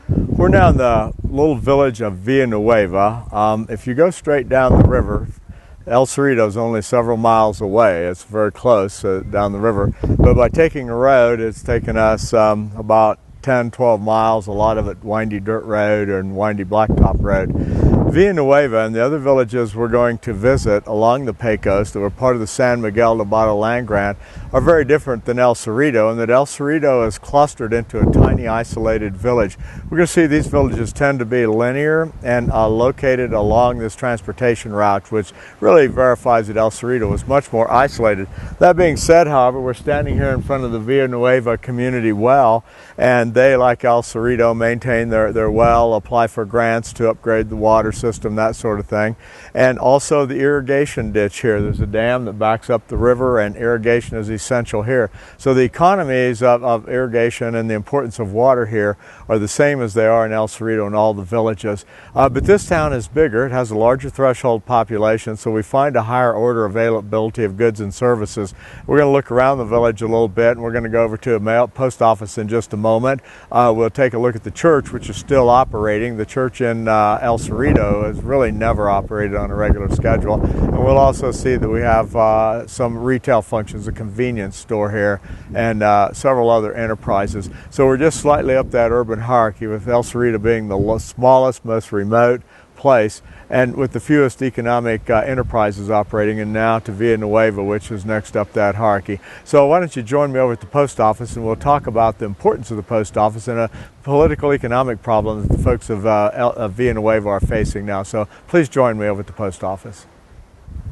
We're now in the little village of Villanueva. If you go straight down the river, El Cerrito is only several miles away. It's very close down the river. But by taking a road, it's taken us about 10, 12 miles, a lot of it windy dirt road and windy blacktop road. Villanueva and the other villages we're going to visit along the Pecos that were part of the San Miguel de Bada land grant are very different than El Cerrito, in that El Cerrito is clustered into a tiny isolated village. We're going to see these villages tend to be linear and located along this transportation route, which really verifies that El Cerrito is much more isolated. That being said, however, we're standing here in front of the Villanueva community well, and they, like El Cerrito, maintain their well, apply for grants to upgrade the water system, that sort of thing. And also the irrigation ditch here. There's a dam that backs up the river, and irrigation is essential here. So the economies of irrigation and the importance of water here are the same as they are in El Cerrito and all the villages. But this town is bigger. It has a larger threshold population, so we find a higher order availability of goods and services. We're going to look around the village a little bit, and we're going to go over to a post office in just a moment. We'll take a look at the church, which is still operating. The church in El Cerrito has really never operated on a regular schedule. And we'll also see that we have some retail functions, a convenience store here, and several other enterprises. So we're just slightly up that urban hierarchy, with El Cerrito being the smallest, most remote place, and with the fewest economic enterprises operating, and now to Villanueva, which is next up that hierarchy. So why don't you join me over at the post office, and we'll talk about the importance of the post office and a political economic problem that the folks of Villanueva are facing now. So please join me over at the post office.